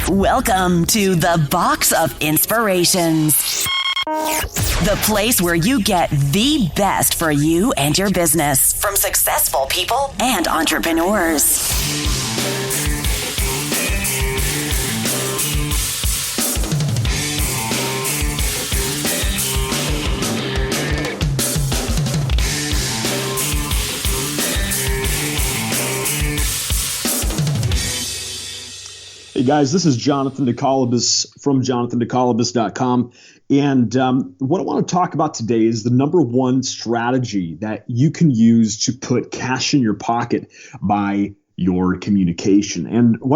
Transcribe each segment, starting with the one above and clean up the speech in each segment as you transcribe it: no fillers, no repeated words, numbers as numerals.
Welcome to the Box of Inspirations, the place where you get the best for you and your business from successful people and entrepreneurs. Hey guys, this is Jonathan DeCollibus from JonathanDeCollibus.com. And what I want to talk about today is the number one strategy that you can use to put cash in your pocket by your communication. And the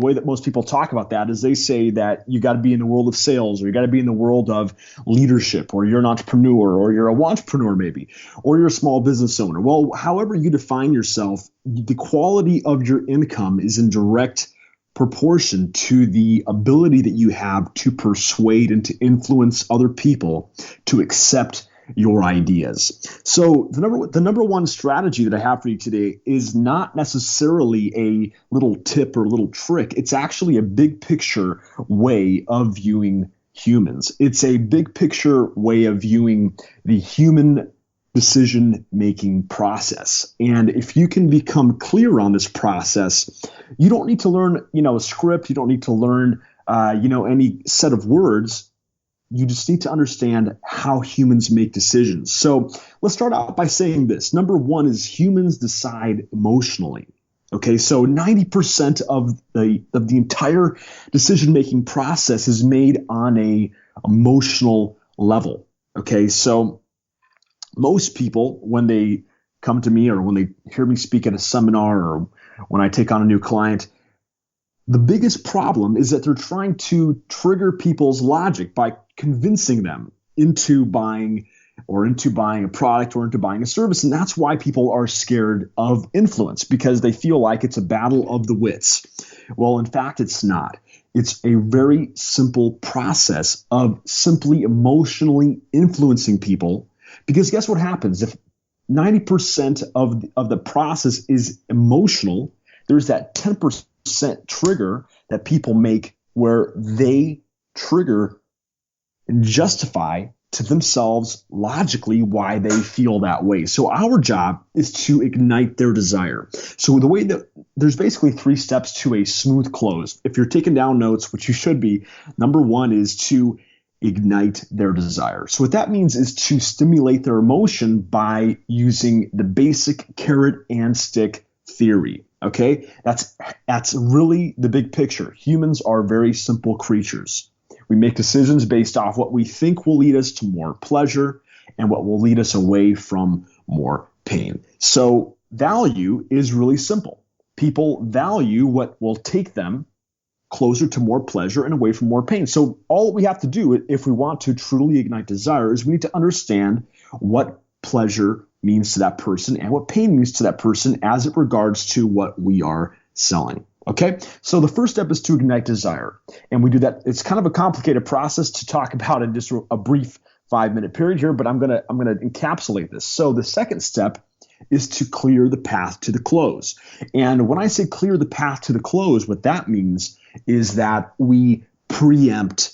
way that most people talk about that is they say that you got to be in the world of sales, or you got to be in the world of leadership, or you're an entrepreneur, or you're a wantrepreneur maybe, or you're a small business owner. Well, however you define yourself, the quality of your income is in direct proportion to the ability that you have to persuade and to influence other people to accept your ideas. So the number one strategy that I have for you today is not necessarily a little tip or a little trick. It's actually a big picture way of viewing humans. It's a big picture way of viewing the human decision-making process. And if you can become clear on this process, you don't need to learn, a script. You don't need to learn, any set of words. You just need to understand how humans make decisions. So let's start out by saying this. Number one is humans decide emotionally. Okay, so 90% of the entire decision-making process is made on a emotional level. Okay, so most people, when they come to me or when they hear me speak at a seminar or when I take on a new client, the biggest problem is that they're trying to trigger people's logic by convincing them into buying a product or into buying a service. And that's why people are scared of influence, because they feel like it's a battle of the wits. Well, in fact, it's not. It's a very simple process of simply emotionally influencing people. Because guess what happens? If 90% of the process is emotional, there's that 10% trigger that people make where they trigger and justify to themselves logically why they feel that way. So our job is to ignite their desire. So the way that there's basically 3 steps to a smooth close. If you're taking down notes, which you should be, number one is to ignite their desire. So what that means is to stimulate their emotion by using the basic carrot and stick theory. Okay, that's really the big picture. Humans are very simple creatures. We make decisions based off what we think will lead us to more pleasure and what will lead us away from more pain. So value is really simple. People value what will take them closer to more pleasure and away from more pain. So all we have to do if we want to truly ignite desire is we need to understand what pleasure means to that person and what pain means to that person as it regards to what we are selling. Okay, so the first step is to ignite desire. And we do that. It's kind of a complicated process to talk about in just a brief 5-minute period here, but I'm gonna encapsulate this. So the second step is to clear the path to the close. And when I say clear the path to the close, what that means is that we preempt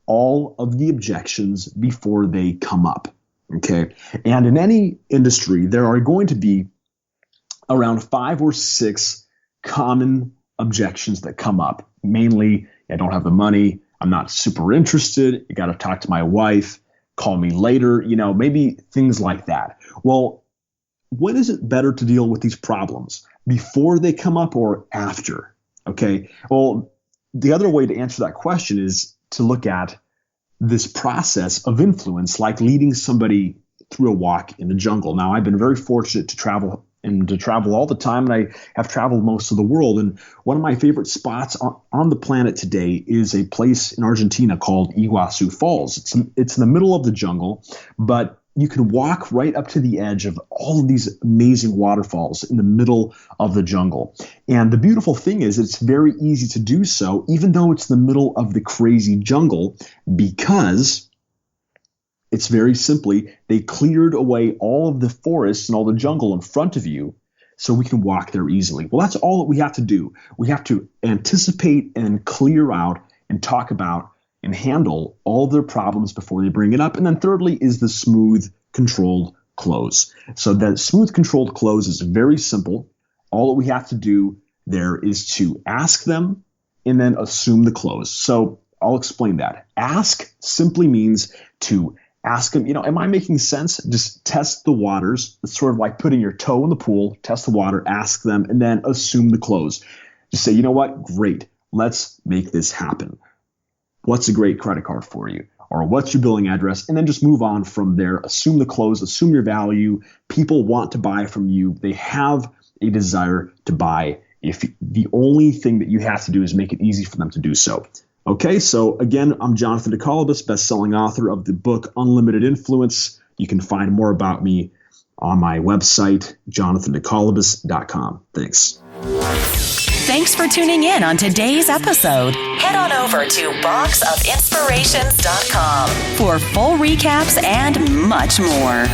all of the objections before they come up. Okay. And in any industry, there are going to be around 5 or 6 common objections that come up. Mainly, I don't have the money. I'm not super interested. You got to talk to my wife. Call me later. Maybe things like that. Well, when is it better to deal with these problems? Before they come up or after? Okay. Well, the other way to answer that question is to look at this process of influence like leading somebody through a walk in the jungle. Now, I've been very fortunate to travel all the time, and I have traveled most of the world. And one of my favorite spots on the planet today is a place in Argentina called Iguazu Falls. It's in the middle of the jungle, but you can walk right up to the edge of all of these amazing waterfalls in the middle of the jungle. And the beautiful thing is it's very easy to do so, even though it's the middle of the crazy jungle, because it's very simply, they cleared away all of the forests and all the jungle in front of you so we can walk there easily. Well, that's all that we have to do. We have to anticipate and clear out and talk about and handle all their problems before they bring it up. And then thirdly is the smooth, controlled close. So that smooth, controlled close is very simple. All that we have to do there is to ask them and then assume the close. So I'll explain that. Ask simply means to ask them, am I making sense? Just test the waters. It's sort of like putting your toe in the pool, test the water, ask them, and then assume the close. Just say, you know what? Great. Let's make this happen. What's a great credit card for you? Or what's your billing address? And then just move on from there. Assume the close, assume your value. People want to buy from you. They have a desire to buy. If the only thing that you have to do is make it easy for them to do so. Okay, so again, I'm Jonathan DeCollibus, best-selling author of the book Unlimited Influence. You can find more about me on my website, JonathanDeCollibus.com. Thanks. Thanks for tuning in on today's episode. Head on over to boxofinspirations.com for full recaps and much more.